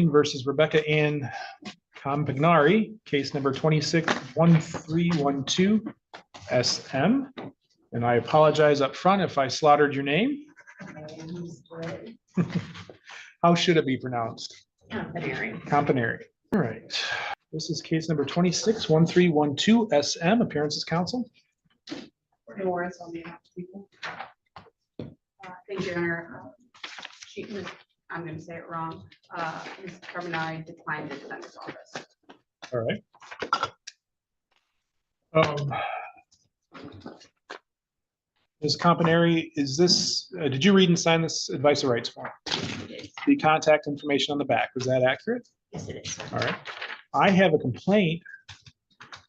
Versus Rebecca Ann Companer, case number 261312 SM. And I apologize up front if I slaughtered your name. How should it be pronounced? Companer. Companer. All right. This is case number 261312 SM. Appearances counsel. Morris on behalf of people. Thank you, Honor. I'm going to say it wrong. Ms. Carbonari declined the defense office. All right. Ms. Companer, is this, did you read and sign this advice of rights form? The contact information on the back, was that accurate? Yes, it is. All right. I have a complaint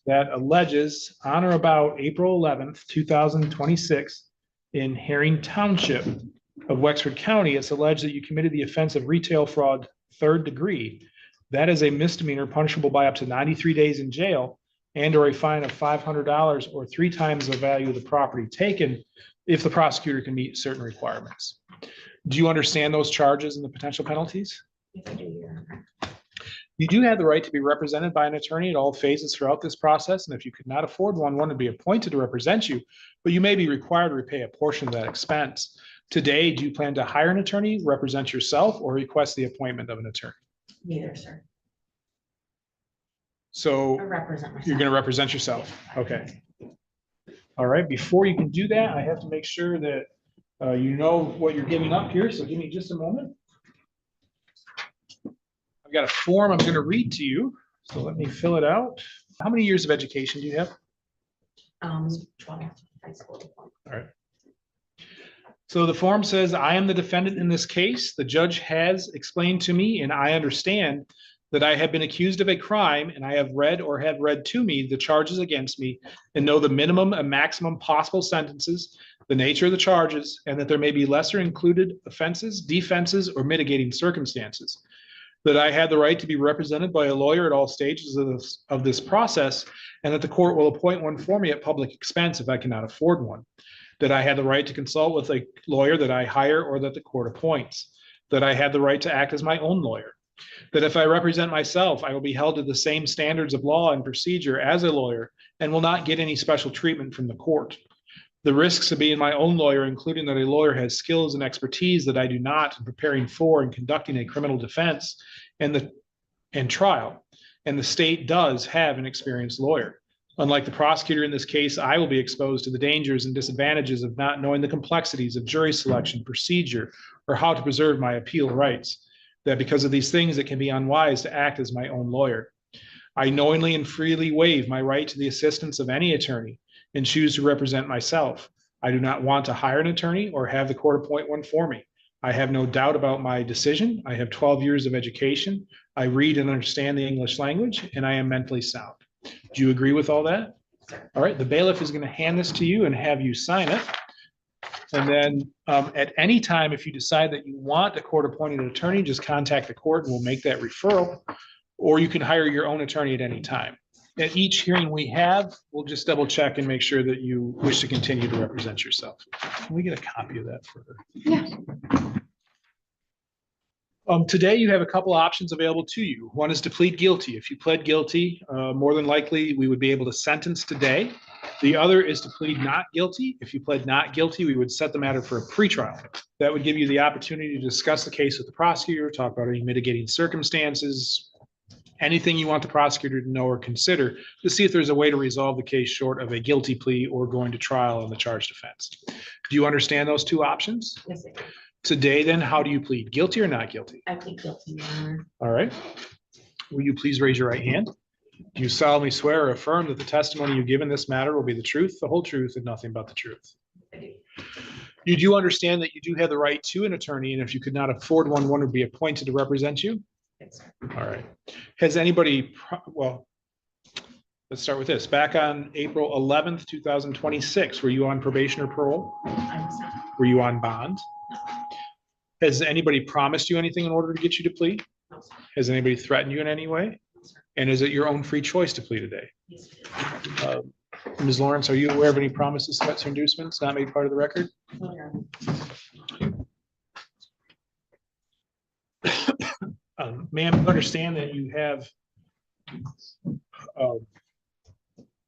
that alleges on or about April 11th, 2026 in Herring Township of Wexford County, it's alleged that you committed the offense of retail fraud, 3rd degree. That is a misdemeanor punishable by up to 93 days in jail and or a fine of $500 or 3 times the value of the property taken if the prosecutor can meet certain requirements. Do you understand those charges and the potential penalties? Yes, I do, Your Honor. You do have the right to be represented by an attorney at all phases throughout this process, and if you could not afford one would be appointed to represent you, but you may be required to repay a portion of that expense. Today, do you plan to hire an attorney, represent yourself, or request the appointment of an attorney? Neither, sir. So I represent myself. you're going to represent yourself. Okay. All right. Before you can do that, I have to make sure that you know what you're giving up here. So give me just a moment. I've got a form I'm going to read to you. So let me fill it out. How many years of education do you have? 12 high school. All right. So the form says, I am the defendant in this case. The judge has explained to me, and I understand that I have been accused of a crime, and I have read or have read to me the charges against me and know the minimum and maximum possible sentences, the nature of the charges, and that there may be lesser included offenses, defenses, or mitigating circumstances. That I had the right to be represented by a lawyer at all stages of this process, and that the court will appoint one for me at public expense if I cannot afford one. That I had the right to consult with a lawyer that I hire or that the court appoints. That I had the right to act as my own lawyer. That if I represent myself, I will be held to the same standards of law and procedure as a lawyer and will not get any special treatment from the court. The risks of being my own lawyer, including that a lawyer has skills and expertise that I do not in preparing for and conducting a criminal defense and trial. And the state does have an experienced lawyer. Unlike the prosecutor in this case, I will be exposed to the dangers and disadvantages of not knowing the complexities of jury selection, procedure, or how to preserve my appeal rights. That because of these things, it can be unwise to act as my own lawyer. I knowingly and freely waive my right to the assistance of any attorney and choose to represent myself. I do not want to hire an attorney or have the court appoint one for me. I have no doubt about my decision. I have 12 years of education. I read and understand the English language, and I am mentally sound. Do you agree with all that? All right, the bailiff is going to hand this to you and have you sign it. And then at any time, if you decide that you want a court-appointed attorney, just contact the court and we'll make that referral. Or you can hire your own attorney at any time. At each hearing we have, we'll just double check and make sure that you wish to continue to represent yourself. Can we get a copy of that further? Yeah. Today, you have a couple options available to you. One is to plead guilty. If you pled guilty, more than likely, we would be able to sentence today. The other is to plead not guilty. If you pled not guilty, we would set the matter for a pretrial. That would give you the opportunity to discuss the case with the prosecutor, talk about any mitigating circumstances, anything you want the prosecutor to know or consider to see if there's a way to resolve the case short of a guilty plea or going to trial on the charged offense. Do you understand those two options? Yes, I do. Today, then, how do you plead? Guilty or not guilty? I plead guilty, Your Honor. All right. Will you please raise your right hand? Do you solemnly swear or affirm that the testimony you give in this matter will be the truth, the whole truth, and nothing but the truth? I do. You do understand that you do have the right to an attorney, and if you could not afford one, one would be appointed to represent you? Yes, sir. All right. Has anybody, well, let's start with this. Back on April 11th, 2026, were you on probation or parole? I was not. Were you on bond? Has anybody promised you anything in order to get you to plead? No, sir. Has anybody threatened you in any way? No, sir. And is it your own free choice to plead today? Yes, it is. Ms. Lawrence, are you aware of any promises, threats, or inducements not made part of the record? No, Your Honor. Ma'am, you understand that you have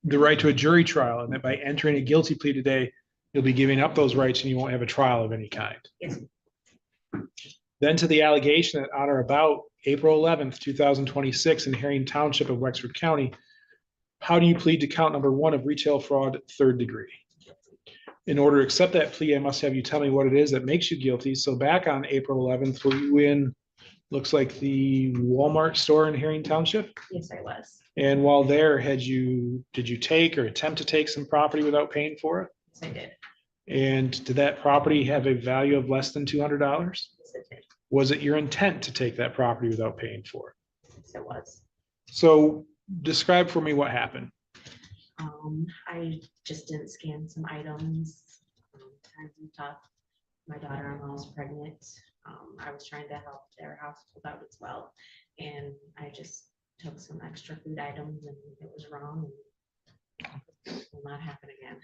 the right to a jury trial, and that by entering a guilty plea today, you'll be giving up those rights and you won't have a trial of any kind. Yes. Then to the allegation that on or about April 11th, 2026 in Herring Township of Wexford County, how do you plead to count number 1 of retail fraud, 3rd degree? In order to accept that plea, I must have you tell me what it is that makes you guilty. So back on April 11th, were you in, looks like the Walmart store in Herring Township? Yes, I was. And while there, did you take or attempt to take some property without paying for it? Yes, I did. And did that property have a value of less than $200? Yes, it did. Was it your intent to take that property without paying for it? Yes, it was. So describe for me what happened. I just didn't scan some items. Times and tough. My daughter-in-law was pregnant. I was trying to help their household out as well. And I just took some extra food items and it was wrong. And it will not happen again.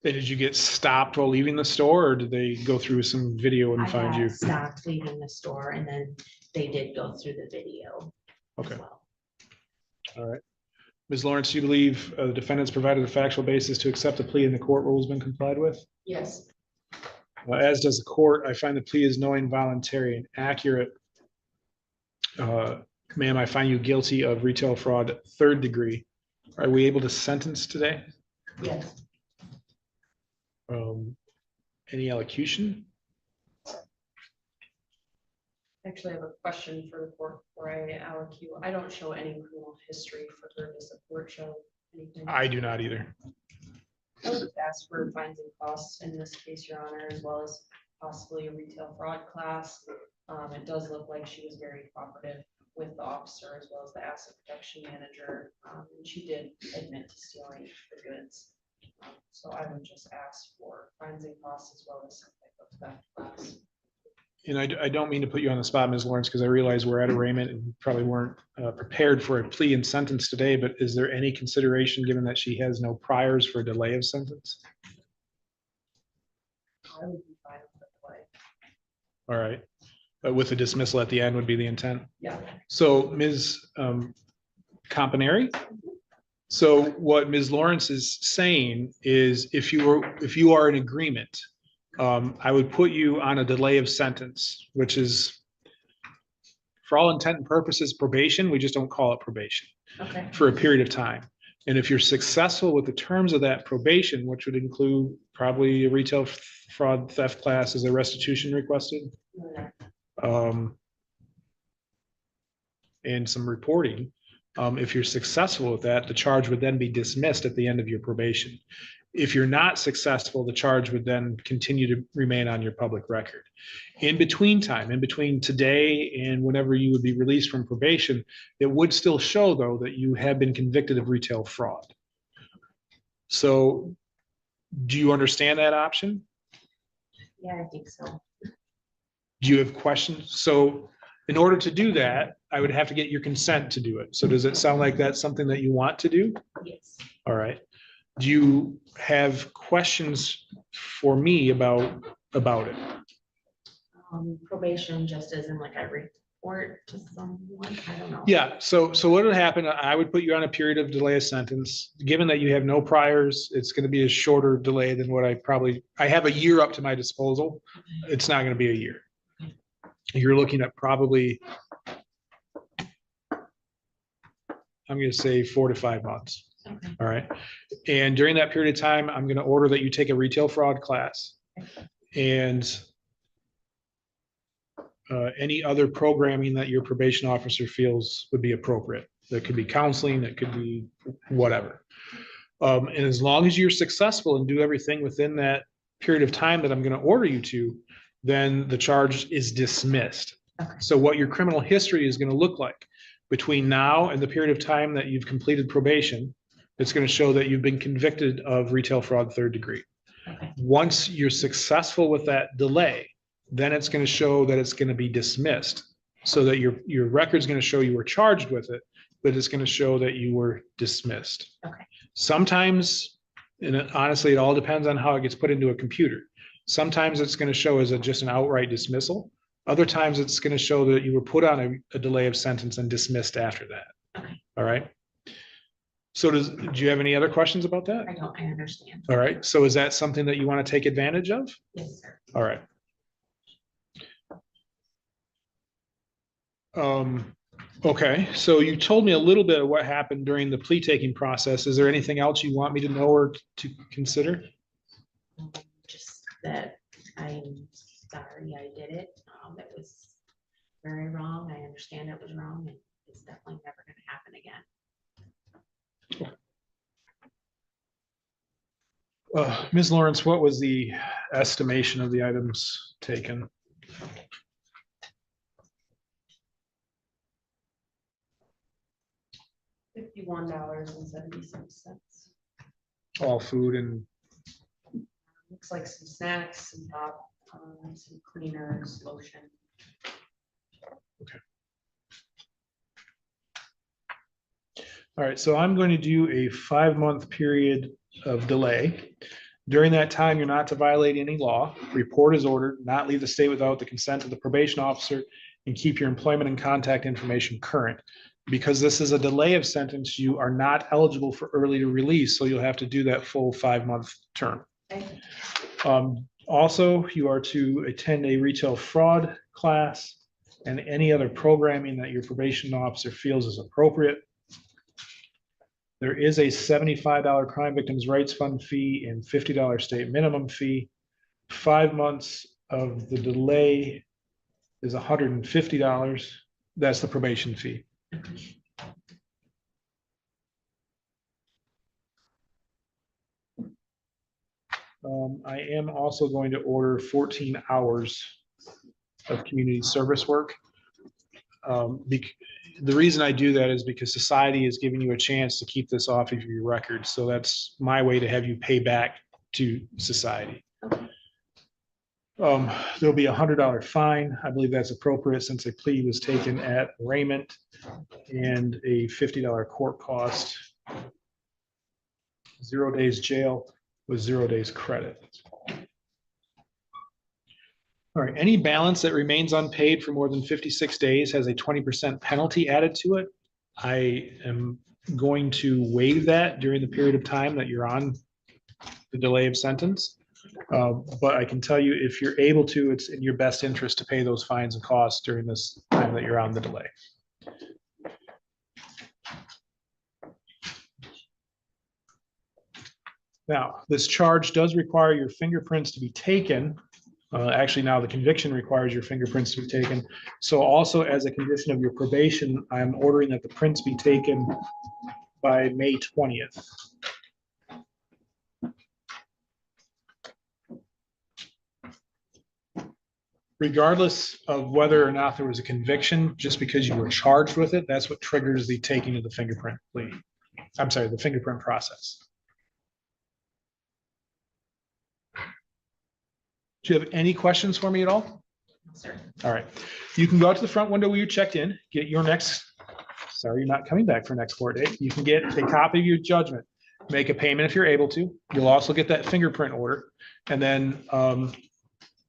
And did you get stopped while leaving the store, or did they go through some video and I find you? got stopped leaving the store and then they did go through the video. Okay. As well. All right. Ms. Lawrence, do you believe the defendants provided a factual basis to accept the plea and the court rule has been complied with? Yes. As does the court, I find the plea is knowing, voluntary, and accurate. Ma'am, I find you guilty of retail fraud, 3rd degree. Are we able to sentence today? Yes. Any elocution? Actually, I have a question for the court before I allocate. I don't show any criminal history for her. Does the court show anything? I do not either. I would ask for fines and costs in this case, Your Honor, as well as possibly a retail fraud class. It does look like she was very cooperative with the officer as well as the asset protection manager. And she did admit to stealing the goods. So I would just ask for fines and costs as well as some type of theft class. And I don't mean to put you on the spot, Ms. Lawrence, because I realize we're at arraignment and probably weren't prepared for a plea and sentence today, but is there any consideration given that she has no priors for a delay of sentence? I would be fine with the play. All right. With a dismissal at the end would be the intent. Yeah. So Ms. Companer, so what Ms. Lawrence is saying is if you are in agreement, I would put you on a delay of sentence, which is for all intent and purposes probation. We just don't call it probation. Okay. For a period of time. And if you're successful with the terms of that probation, which would include probably a retail fraud theft class as a restitution requested, and some reporting, if you're successful with that, the charge would then be dismissed at the end of your probation. If you're not successful, the charge would then continue to remain on your public record. In between today and whenever you would be released from probation, it would still show, though, that you have been convicted of retail fraud. So do you understand that option? Yeah, I think so. Do you have questions? So in order to do that, I would have to get your consent to do it. So does it sound like that's something that you want to do? Yes. All right. Do you have questions for me about it? Probation just isn't like I report to someone. I don't know. Yeah. So what would happen? I would put you on a period of delay of sentence. Given that you have no priors, it's going to be a shorter delay than what I have a year up to my disposal. It's not going to be a year. You're looking at probably, I'm going to say 4 to 5 months. Okay. All right. And during that period of time, I'm going to order that you take a retail fraud class and any other programming that your probation officer feels would be appropriate. That could be counseling, that could be whatever. And as long as you're successful and do everything within that period of time that I'm going to order you to, then the charge is dismissed. Okay. So what your criminal history is going to look like between now and the period of time that you've completed probation, it's going to show that you've been convicted of retail fraud 3rd degree. Okay. Once you're successful with that delay, then it's going to show that it's going to be dismissed, so that your record's going to show you were charged with it, but it's going to show that you were dismissed. Okay. Sometimes, and honestly, it all depends on how it gets put into a computer. Sometimes it's going to show as just an outright dismissal. Other times it's going to show that you were put on a delay of sentence and dismissed after that. Okay. All right. So do you have any other questions about that? I understand. All right. So is that something that you want to take advantage of? Yes, sir. All right. Okay, so you told me a little bit of what happened during the plea taking process. Is there anything else you want me to know or to consider? Just that I'm sorry I did it. It was very wrong. I understand it was wrong, and it's definitely never going to happen again. Ms. Lawrence, what was the estimation of the items taken? $51.76. All food and, Looks like some snacks, some pop, some cleaners, lotion. all right, so I'm going to do a 5-month period of delay. During that time, you're not to violate any law. Report is ordered, not leave the state without the consent of the probation officer, and keep your employment and contact information current. Because this is a delay of sentence, you are not eligible for early release, so you'll have to do that full 5-month term. Okay. Also, you are to attend a retail fraud class and any other programming that your probation officer feels is appropriate. There is a $75 Crime Victims' Rights Fund fee and $50 state minimum fee. 5 months of the delay is $150. That's the probation fee. I am also going to order 14 hours of community service work. The reason I do that is because society is giving you a chance to keep this off of your record. So that's my way to have you pay back to society. There'll be $100 fine. I believe that's appropriate since a plea was taken at arraignment, and a $50 court cost. 0 days jail with 0 days credit. All right, any balance that remains unpaid for more than 56 days has a 20% penalty added to it. I am going to waive that during the period of time that you're on the delay of sentence. But I can tell you, if you're able to, it's in your best interest to pay those fines and costs during this time that you're on the delay. Now, this charge does require your fingerprints to be taken. Actually, now the conviction requires your fingerprints to be taken. So also as a condition of your probation, I'm ordering that the prints be taken by May 20th. Regardless of whether or not there was a conviction, just because you were charged with it, that's what triggers the taking of the fingerprint plea. I'm sorry, the fingerprint process. Do you have any questions for me at all? Sir. All right. You can go out to the front window where you checked in, get your sorry, you're not coming back for next court date. You can get a copy of your judgment, make a payment if you're able to. You'll also get that fingerprint order. And then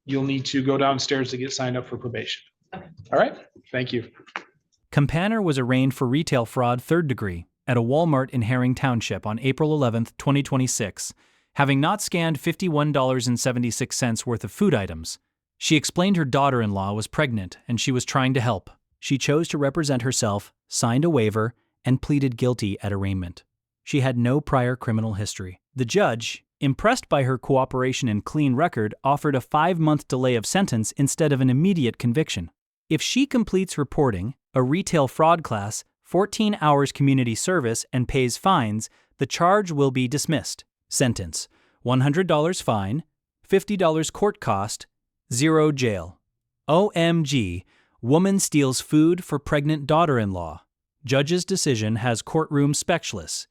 you'll need to go downstairs to get signed up for probation. Okay. All right. Thank you. Companer was arraigned for retail fraud 3rd degree at a Walmart in Herring Township on April 11, 2026. Having not scanned $51.76 worth of food items. She explained her daughter-in-law was pregnant and she was trying to help. She chose to represent herself, signed a waiver, and pleaded guilty at arraignment. She had no prior criminal history. The judge, impressed by her cooperation and clean record, offered a 5-month delay of sentence instead of an immediate conviction. If she completes reporting, a retail fraud class, 14 hours community service, and pays fines, the charge will be dismissed. Sentence: $100 fine, $50 court cost, 0 jail. OMG, woman steals food for pregnant daughter-in-law. Judge's decision has courtroom specialists.